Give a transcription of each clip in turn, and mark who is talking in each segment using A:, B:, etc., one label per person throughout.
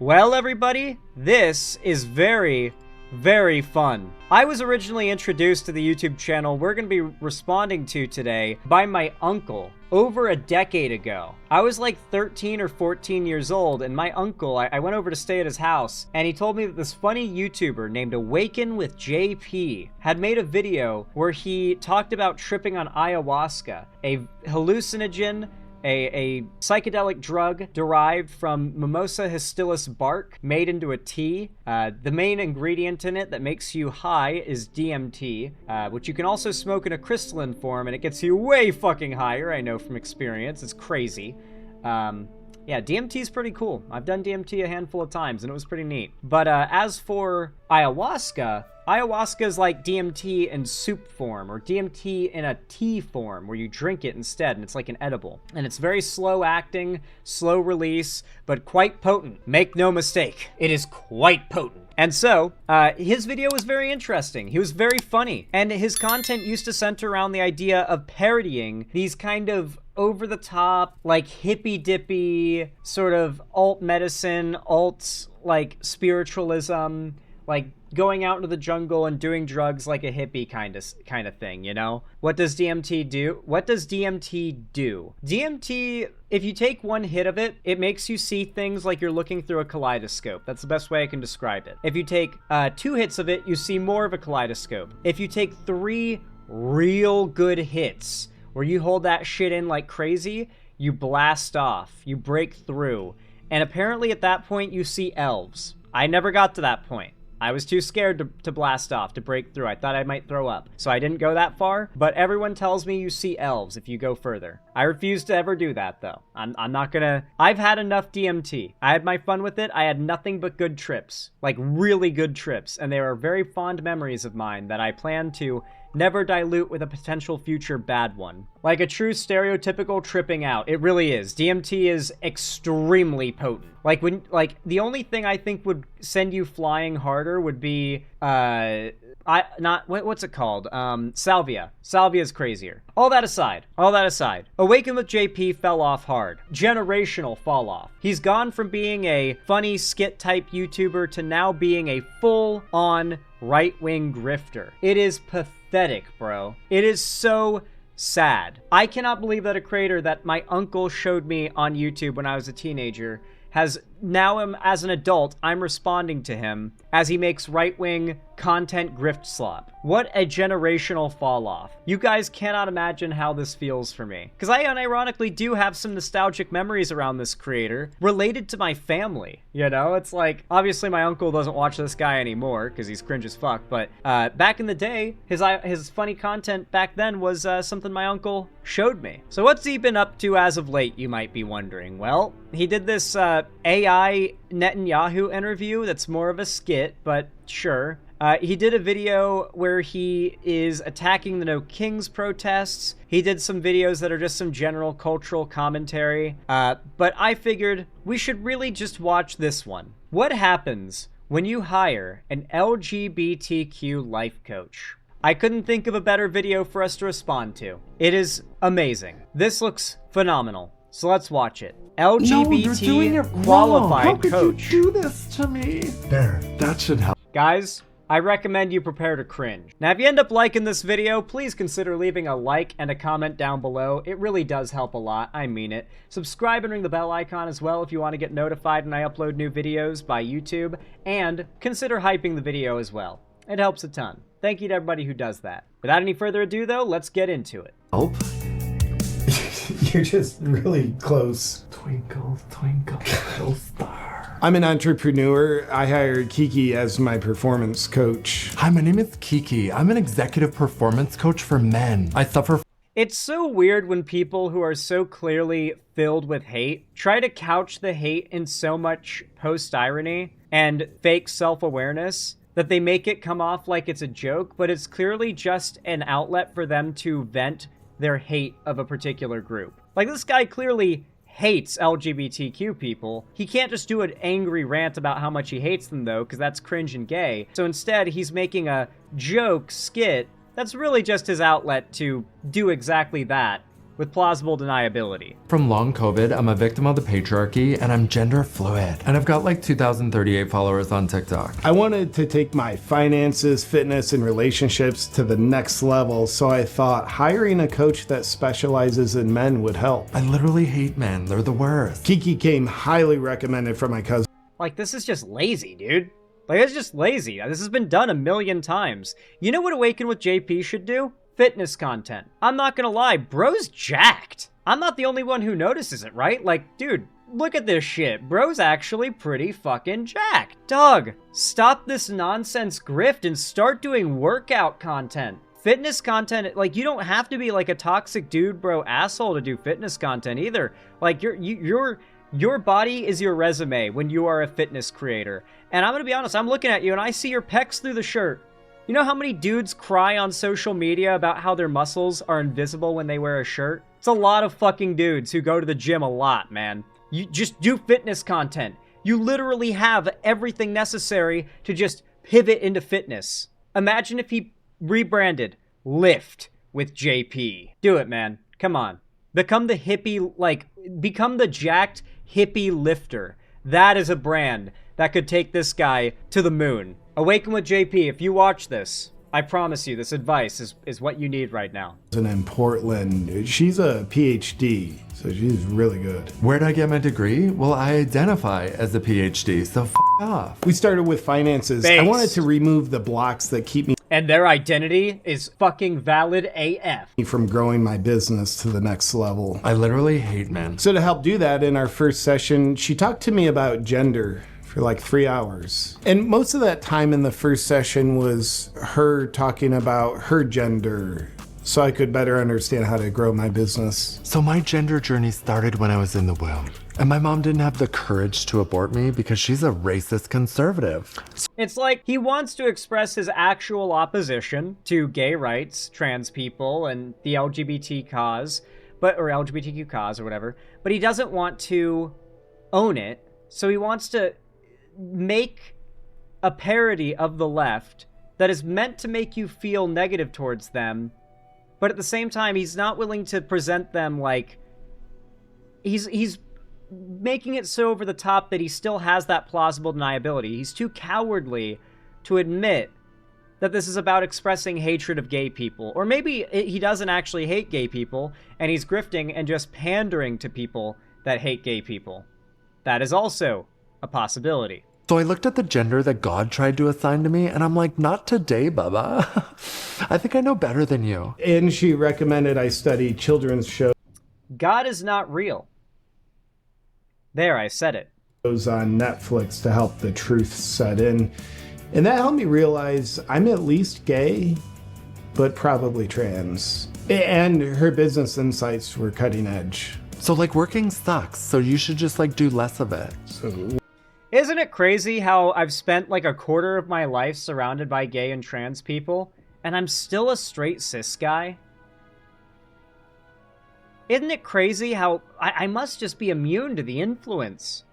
A: Well, everybody, this is very fun. I was originally introduced to the YouTube channel we're going to be responding to today by my uncle over a decade ago. I was like 13 or 14 years old, and my uncle, I went over to stay at his house, and he told me that this funny YouTuber named AwakenJP had made a video where he talked about tripping on ayahuasca, a hallucinogen, a psychedelic drug derived from Mimosa histilis bark made into a tea. The main ingredient in it that makes you high is DMT, which you can also smoke in a crystalline form, and it gets you way fucking higher, I know from experience. It's crazy. Yeah, DMT is pretty cool. I've done DMT a handful of times, and it was pretty neat. But as for ayahuasca, ayahuasca is like DMT in soup form, or DMT in a tea form, where you drink it instead, and it's like an edible. And it's very slow acting, slow release, but quite potent. Make no mistake, it is quite potent. And so, his video was very interesting. He was very funny, and his content used to center around the idea of parodying these kind of over-the-top, like hippy-dippy, sort of alt medicine, alt, like, spiritualism, like going out into the jungle and doing drugs like a hippie kind of thing, you know? What does DMT do? What does DMT do? DMT, if you take one hit of it, it makes you see things like you're looking through a kaleidoscope. That's the best way I can describe it. If you take 2 hits of it, you see more of a kaleidoscope. If you take 3 real good hits, where you hold that shit in like crazy, you blast off, you break through, and apparently at that point you see elves. I never got to that point. I was too scared to blast off, to break through. I thought I might throw up, so I didn't go that far, but everyone tells me you see elves if you go further. I refuse to ever do that, though. I'm not gonna... I've had enough DMT. I had my fun with it. I had nothing but good trips, like really good trips, and they were very fond memories of mine that I plan to never dilute with a potential future bad one. Like a true stereotypical tripping out. It really is. DMT is extremely potent. Like the only thing I think would send you flying harder would be, what's it called? Salvia. Salvia is crazier. All that aside, Awaken with JP fell off hard. Generational fall off. He's gone from being a funny skit type YouTuber to now being a full-on right-wing grifter. It is pathetic, bro. It is so sad. I cannot believe that a creator that my uncle showed me on YouTube when I was a teenager has now, as an adult, I'm responding to him as he makes right-wing content grift slop. What a generational fall off. You guys cannot imagine how this feels for me. Because I unironically do have some nostalgic memories around this creator related to my family. You know, it's like, obviously my uncle doesn't watch this guy anymore because he's cringe as fuck, but back in the day, his funny content back then was something my uncle showed me. So what's he been up to as of late, you might be wondering? Well, he did this AI Netanyahu interview that's more of a skit, but sure. He did a video where he is attacking the No Kings protests. He did some videos that are just some general cultural commentary. But I figured we should really just watch this one. What happens when you hire an LGBTQ life coach? I couldn't think of a better video for us to respond to. It is amazing. This looks phenomenal. So let's watch it. LGBT qualified coach. How could you do this to me? There, that should help. Guys, I recommend you prepare to cringe. Now, if you end up liking this video, please consider leaving a like and a comment down below. It really does help a lot. I mean it. Subscribe and ring the bell icon as well if you want to get notified when I upload new videos by YouTube. And consider hyping the video as well. It helps a ton. Thank you to everybody who does that. Without any further ado, though, let's get into it.
B: Oh. You're just really close. Twinkle, twinkle, little star. I'm an entrepreneur. I hired Kiki as my performance coach.
C: Hi, my name is Kiki. I'm an executive performance coach for men. I suffer.
A: It's so weird when people who are so clearly filled with hate try to couch the hate in so much post-irony and fake self-awareness that they make it come off like it's a joke, but it's clearly just an outlet for them to vent their hate of a particular group. Like, this guy clearly hates LGBTQ people. He can't just do an angry rant about how much he hates them, though, because that's cringe and gay. So instead, he's making a joke skit that's really just his outlet to do exactly that with plausible deniability.
C: From long COVID, I'm a victim of the patriarchy and I'm gender fluid. And I've got like 2,038 followers on TikTok.
B: I wanted to take my finances, fitness, and relationships to the next level, so I thought hiring a coach that specializes in men would help.
C: I literally hate men. They're the worst.
B: Kiki came highly recommended from my cousin.
A: Like, this is just lazy, dude. Like, it's just lazy. This has been done a million times. You know what Awaken with JP should do? Fitness content. I'm not gonna lie, bro's jacked. I'm not the only one who notices it, right? Like, dude, look at this shit. Bro's actually pretty fucking jacked. Dog, stop this nonsense grift and start doing workout content. Fitness content, like, you don't have to be like a toxic dude bro asshole to do fitness content either. Like, your body is your resume when you are a fitness creator. And I'm gonna be honest, I'm looking at you and I see your pecs through the shirt. You know how many dudes cry on social media about how their muscles are invisible when they wear a shirt? It's a lot of fucking dudes who go to the gym a lot, man. You just do fitness content. You literally have everything necessary to just pivot into fitness. Imagine if he rebranded Lift with JP. Do it, man. Come on. Become the hippie, become the jacked hippie lifter. That is a brand that could take this guy to the moon. Awaken with JP, if you watch this, I promise you this advice is what you need right now.
B: In Portland, she's a PhD, so she's really good.
C: Where'd I get my degree? Well, I identify as a PhD, so f off.
B: We started with finances.
A: Based.
B: I wanted to remove the blocks that keep me
A: And their identity is fucking valid AF.
B: from growing my business to the next level.
C: I literally hate men.
B: So to help do that, in our first session, she talked to me about gender for like 3 hours. And most of that time in the first session was her talking about her gender, so I could better understand how to grow my business.
C: So my gender journey started when I was in the womb. And my mom didn't have the courage to abort me because she's a racist conservative.
A: It's like he wants to express his actual opposition to gay rights, trans people, and the LGBT cause, or LGBTQ cause or whatever, but he doesn't want to own it, so he wants to make a parody of the left that is meant to make you feel negative towards them, but at the same time, he's not willing to present them like... He's making it so over the top that he still has that plausible deniability. He's too cowardly to admit that this is about expressing hatred of gay people. Or maybe he doesn't actually hate gay people, and he's grifting and just pandering to people that hate gay people. That is also a possibility.
C: So I looked at the gender that God tried to assign to me, and I'm like, not today, Bubba. I think I know better than you.
B: And she recommended I study children's shows
A: God is not real. There, I said it.
B: on Netflix to help the truth set in. And that helped me realize I'm at least gay, but probably trans. And her business insights were cutting edge.
C: So like working sucks, so you should just like do less of it.
B: So
A: Isn't it crazy how I've spent like a quarter of my life surrounded by gay and trans people, and I'm still a straight cis guy? Isn't it crazy how I must just be immune to the influence,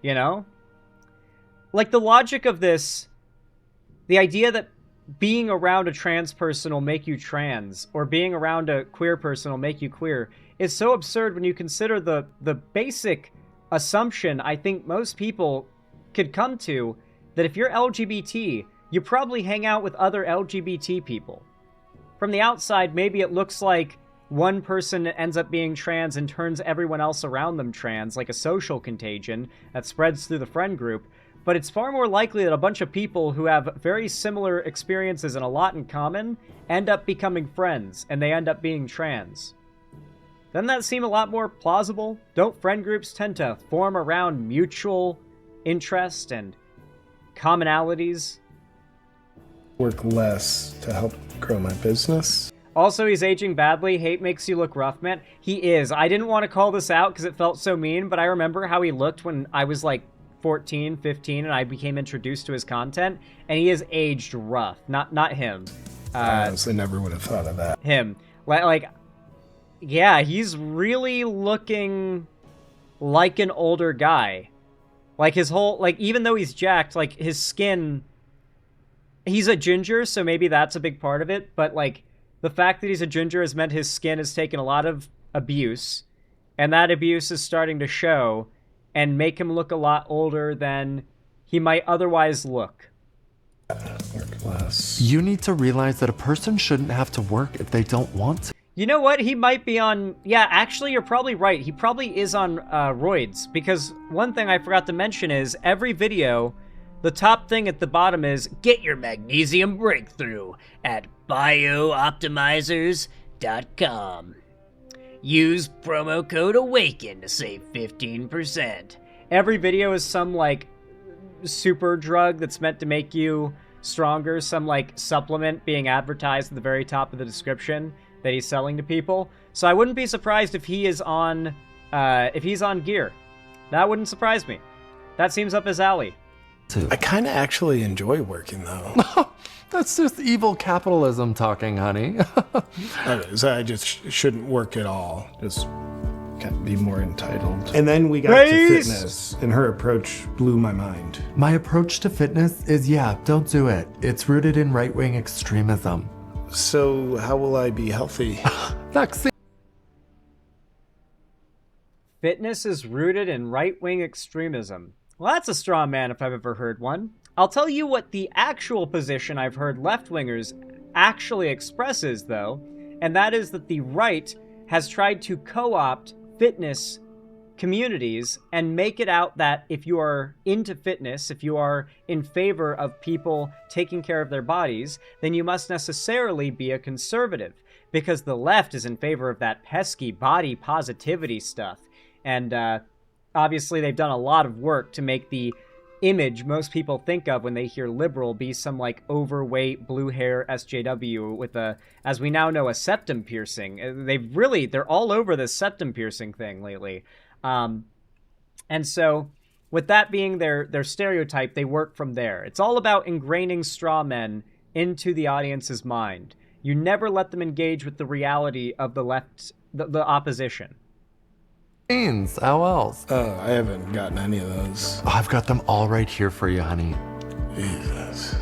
A: you know? Like, the logic of this, the idea that being around a trans person will make you trans, or being around a queer person will make you queer, is so absurd when you consider the basic assumption I think most people could come to, that if you're LGBT, you probably hang out with other LGBT people. From the outside, maybe it looks like one person ends up being trans and turns everyone else around them trans, like a social contagion that spreads through the friend group, but it's far more likely that a bunch of people who have very similar experiences and a lot in common end up becoming friends, and they end up being trans. Doesn't that seem a lot more plausible? Don't friend groups tend to form around mutual interest and commonalities?
B: work less to help grow my business.
A: Also, he's aging badly. Hate makes you look rough, man. He is. I didn't want to call this out because it felt so mean, but I remember how he looked when I was like 14, 15, and I became introduced to his content, and he is aged rough. Not him.
B: I honestly never would have thought of that.
A: Him. Like, yeah, he's really looking like an older guy. Like, his whole, like, even though he's jacked, like, his skin, he's a ginger, so maybe that's a big part of it, but, like, the fact that he's a ginger has meant his skin has taken a lot of abuse, and that abuse is starting to show and make him look a lot older than he might otherwise look.
C: You need to realize that a person shouldn't have to work if they don't want to.
A: You know what? He might be on... Yeah, actually, you're probably right. He probably is on roids, because one thing I forgot to mention is every video, the top thing at the bottom is, get your magnesium breakthrough at biooptimizers.com. Use promo code AWAKEN to save 15%. Every video is some, like, super drug that's meant to make you stronger, some, like, supplement being advertised at the very top of the description that he's selling to people. So I wouldn't be surprised if he is on, if he's on gear. That wouldn't surprise me. That seems up his alley.
B: I kind of actually enjoy working, though.
C: That's just evil capitalism talking, honey.
B: Okay, so I just shouldn't work at all. Just can't be more entitled. And then we got to fitness, and her approach blew my mind.
C: My approach to fitness is, yeah, don't do it. It's rooted in right-wing extremism.
B: So how will I be healthy?
C: Vaccine.
A: Fitness is rooted in right-wing extremism. Well, that's a straw man if I've ever heard one. I'll tell you what the actual position I've heard left-wingers actually expresses, though, and that is that the right has tried to co-opt fitness communities and make it out that if you are into fitness, if you are in favor of people taking care of their bodies, then you must necessarily be a conservative, because the left is in favor of that pesky body positivity stuff. And obviously they've done a lot of work to make the image most people think of when they hear liberal be some, like, overweight blue hair SJW with a, as we now know, a septum piercing. They're all over this septum piercing thing lately. And so with that being their stereotype, they work from there. It's all about ingraining straw men into the audience's mind. You never let them engage with the reality of the left, the opposition.
C: How else?
B: Oh, I haven't gotten any of those.
C: Oh, I've got them all right here for you, honey.
B: Jesus.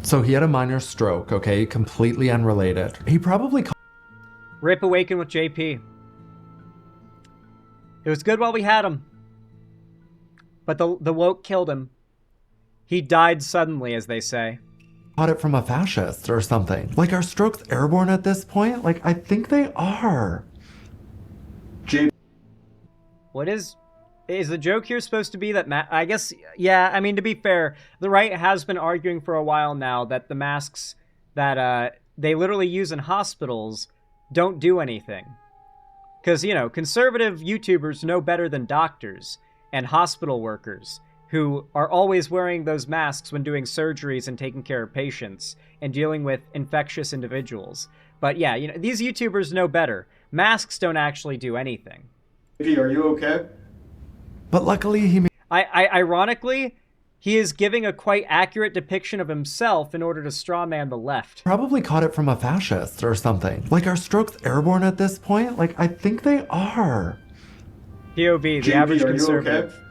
C: So he had a minor stroke, okay? Completely unrelated. He probably...
A: Rip Awaken with JP. It was good while we had him. But the woke killed him. He died suddenly, as they say.
C: Caught it from a fascist or something. Like, are strokes airborne at this point? Like, I think they are.
A: What is the joke here supposed to be that I guess, yeah, I mean, to be fair, the right has been arguing for a while now that the masks that they literally use in hospitals don't do anything. Because, you know, conservative YouTubers know better than doctors and hospital workers who are always wearing those masks when doing surgeries and taking care of patients and dealing with infectious individuals. But yeah, you know, these YouTubers know better. Masks don't actually do anything.
D: Are you okay?
C: But luckily he made...
A: Ironically, he is giving a quite accurate depiction of himself in order to strawman the left.
C: Probably caught it from a fascist or something. Like, are strokes airborne at this point? Like, I think they are.
A: POV, the
D: JP,
A: average
D: are you
A: conservative.
D: okay?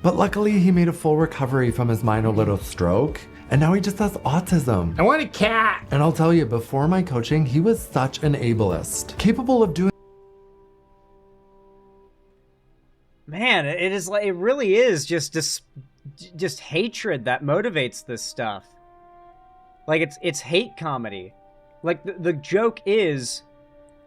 C: But luckily he made a full recovery from his minor little stroke. And now he just has autism.
B: I want a cat.
C: And I'll tell you, before my coaching, he was such an ableist. Capable of doing...
A: Man, it is like, it really is just hatred that motivates this stuff. Like, it's hate comedy. Like, the joke is,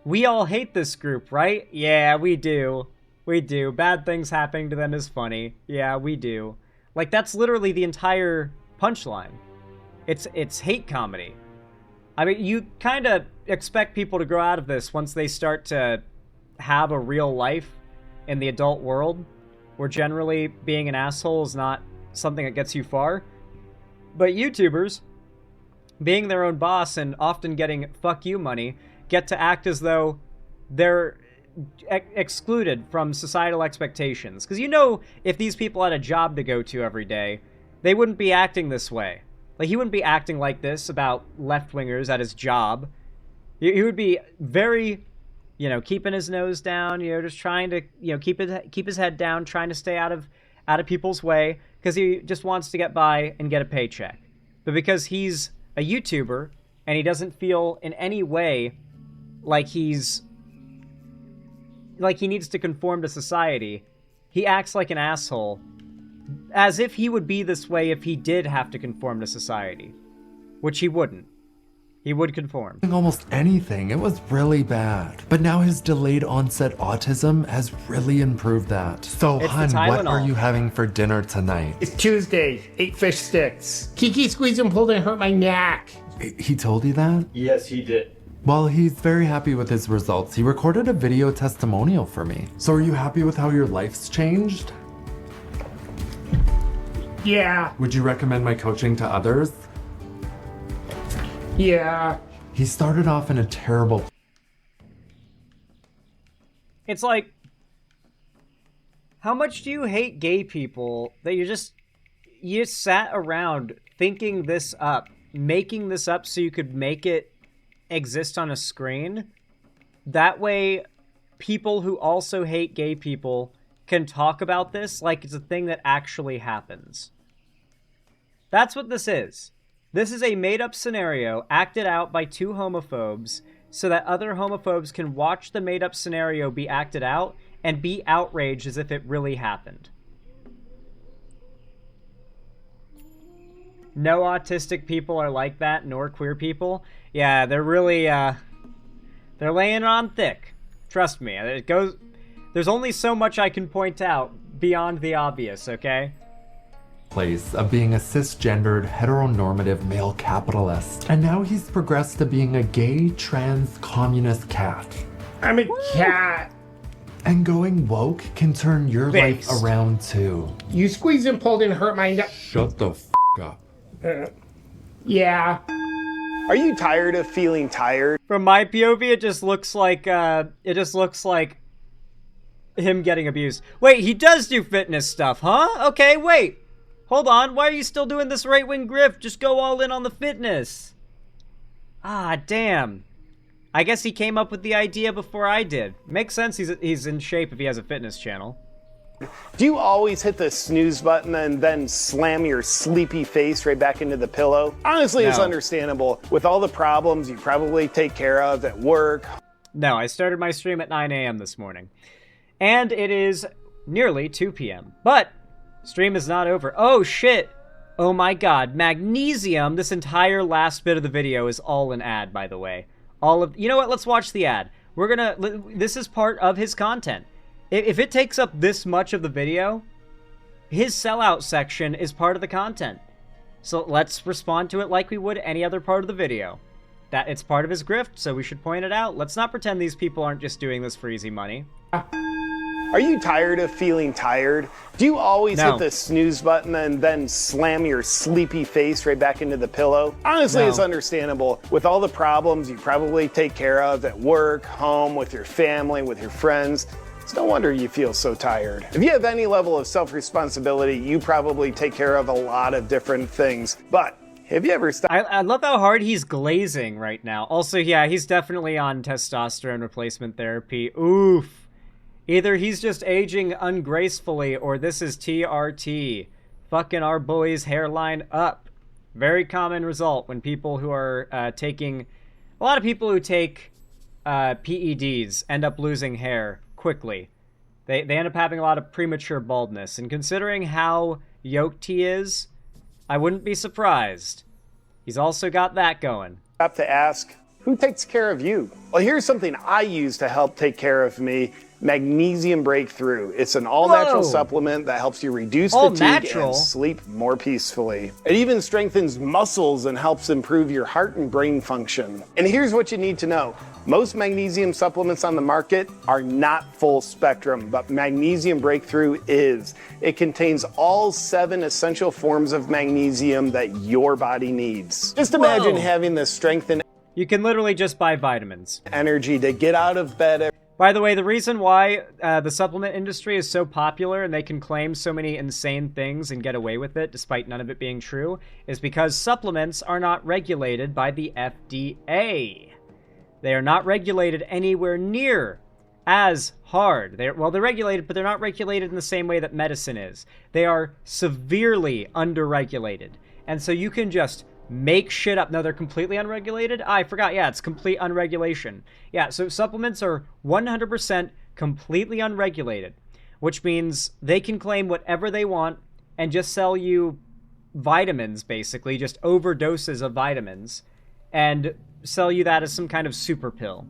A: we all hate this group, right? Yeah, we do. We do. Bad things happening to them is funny. Yeah, we do. Like, that's literally the entire punchline. It's hate comedy. I mean, you kind of expect people to grow out of this once they start to have a real life in the adult world, where generally being an asshole is not something that gets you far. But YouTubers, being their own boss and often getting fuck you money, get to act as though they're excluded from societal expectations. Because you know, if these people had a job to go to every day, they wouldn't be acting this way. Like, he wouldn't be acting like this about left-wingers at his job. He would be very, you know, keeping his nose down, you know, just trying to, you know, keep his head down, trying to stay out of people's way, because he just wants to get by and get a paycheck. But because he's a YouTuber and he doesn't feel in any way like he needs to conform to society. He acts like an asshole, as if he would be this way if he did have to conform to society, which he wouldn't. He would conform.
C: Almost anything. It was really bad. But now his delayed onset autism has really improved that. So,
A: It's the
C: hun, what
A: Tylenol.
C: are you having for dinner tonight?
B: It's Tuesday. 8 fish sticks. Kiki squeezed and pulled and hurt my neck.
C: He told you that?
D: Yes, he did.
C: Well, he's very happy with his results. He recorded a video testimonial for me. So are you happy with how your life's changed?
B: Yeah.
C: Would you recommend my coaching to others?
B: Yeah.
C: He started off in a terrible...
A: It's like, how much do you hate gay people that you sat around thinking this up, making this up so you could make it exist on a screen? That way, people who also hate gay people can talk about this like it's a thing that actually happens. That's what this is. This is a made-up scenario acted out by two homophobes so that other homophobes can watch the made-up scenario be acted out and be outraged as if it really happened. No autistic people are like that, nor queer people. Yeah, they're really, they're laying it on thick. Trust me, there's only so much I can point out beyond the obvious, okay?
C: place of being a cisgendered, heteronormative male capitalist. And now he's progressed to being a gay, trans, communist cat.
B: I'm a cat.
C: And going woke can turn your
A: Thanks.
C: life around too.
B: You squeezed and pulled and hurt my neck.
C: Shut the f up.
B: Yeah.
E: Are you tired of feeling tired?
A: From my POV, it just looks like him getting abused. Wait, he does do fitness stuff, huh? Okay, wait. Hold on, why are you still doing this right-wing grift? Just go all in on the fitness. Ah, damn. I guess he came up with the idea before I did. Makes sense he's in shape if he has a fitness channel.
E: Do you always hit the snooze button and then slam your sleepy face right back into the pillow? Honestly, it's
A: No.
E: understandable. With all the problems you probably take care of at work.
A: No, I started my stream at 9 a.m. this morning. And it is nearly 2 p.m. But stream is not over. Oh, shit. Oh my god. Magnesium. This entire last bit of the video is all an ad, by the way. You know what? Let's watch the ad. This is part of his content. If it takes up this much of the video, his sellout section is part of the content. So let's respond to it like we would any other part of the video. That it's part of his grift, so we should point it out. Let's not pretend these people aren't just doing this for easy money.
E: Are you tired of feeling tired? Do you always
A: No.
E: hit the snooze button and then slam your sleepy face right back into the pillow? Honestly,
A: No.
E: it's understandable. With all the problems you probably take care of at work, home, with your family, with your friends, it's no wonder you feel so tired. If you have any level of self-responsibility, you probably take care of a lot of different things. But have you ever stopped
A: I love how hard he's glazing right now. Also, yeah, he's definitely on testosterone replacement therapy. Oof. Either he's just aging ungracefully, or this is TRT. Fucking our boy's hairline up. Very common result when people who are taking... A lot of people who take PEDs end up losing hair quickly. They end up having a lot of premature baldness. And considering how yoked he is, I wouldn't be surprised. He's also got that going.
E: to ask, who takes care of you? Well, here's something I use to help take care of me. Magnesium Breakthrough. It's an all-natural
A: Whoa.
E: supplement that helps you reduce
A: All
E: fatigue
A: natural?
E: and sleep more peacefully. It even strengthens muscles and helps improve your heart and brain function. And here's what you need to know. Most magnesium supplements on the market are not full spectrum, but Magnesium Breakthrough is. It contains all 7 essential forms of magnesium that your body needs. Just imagine
A: Whoa.
E: having the strength and
A: You can literally just buy vitamins.
E: energy to get out of bed.
A: By the way, the reason why the supplement industry is so popular and they can claim so many insane things and get away with it despite none of it being true is because supplements are not regulated by the FDA. They are not regulated anywhere near as hard. They're regulated, but they're not regulated in the same way that medicine is. They are severely underregulated. And so you can just make shit up. No, they're completely unregulated? I forgot. Yeah, it's complete unregulation. Yeah, so supplements are 100% completely unregulated, which means they can claim whatever they want and just sell you vitamins, basically, just overdoses of vitamins, and sell you that as some kind of super pill.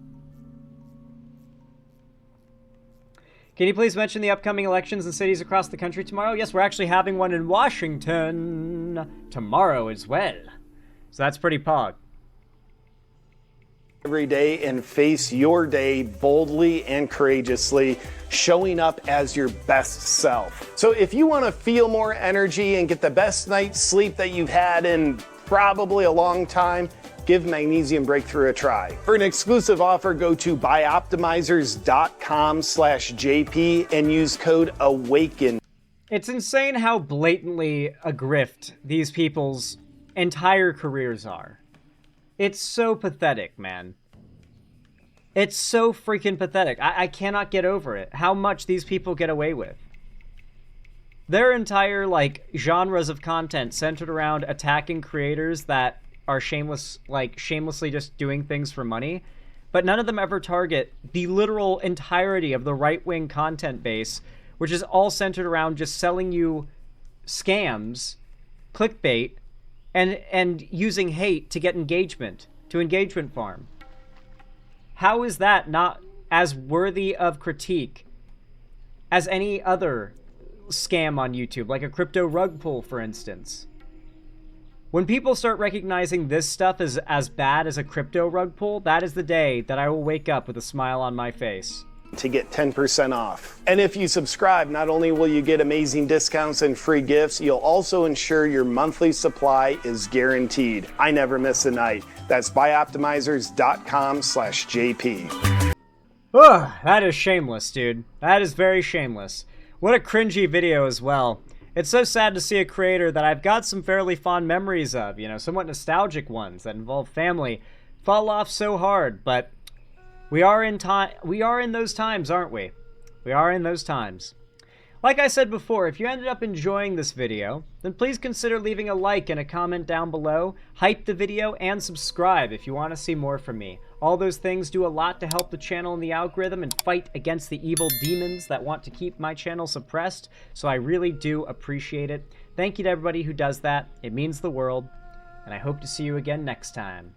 A: Can you please mention the upcoming elections in cities across the country tomorrow? Yes, we're actually having one in Washington tomorrow as well. So that's pretty pog.
E: Every day and face your day boldly and courageously, showing up as your best self. So if you want to feel more energy and get the best night's sleep that you've had in probably a long time, give Magnesium Breakthrough a try. For an exclusive offer, go to buyoptimizers.com/JP and use code AWAKEN.
A: It's insane how blatantly a grift these people's entire careers are. It's so pathetic, man. It's so freaking pathetic. I cannot get over it. How much these people get away with. Their entire, like, genres of content centered around attacking creators that are shamelessly just doing things for money, but none of them ever target the literal entirety of the right-wing content base, which is all centered around just selling you scams, clickbait, and using hate to get engagement, to engagement farm. How is that not as worthy of critique as any other scam on YouTube, like a crypto rug pull, for instance? When people start recognizing this stuff as bad as a crypto rug pull, that is the day that I will wake up with a smile on my face.
E: To get 10% off. And if you subscribe, not only will you get amazing discounts and free gifts, you'll also ensure your monthly supply is guaranteed. I never miss a night. That's buyoptimizers.com/JP.
A: Ugh, that is shameless, dude. That is very shameless. What a cringy video as well. It's so sad to see a creator that I've got some fairly fond memories of, you know, somewhat nostalgic ones that involve family, fall off so hard, but we are in those times, aren't we? We are in those times. Like I said before, if you ended up enjoying this video, then please consider leaving a like and a comment down below, hype the video, and subscribe if you want to see more from me. All those things do a lot to help the channel and the algorithm and fight against the evil demons that want to keep my channel suppressed, so I really do appreciate it. Thank you to everybody who does that. It means the world, and I hope to see you again next time.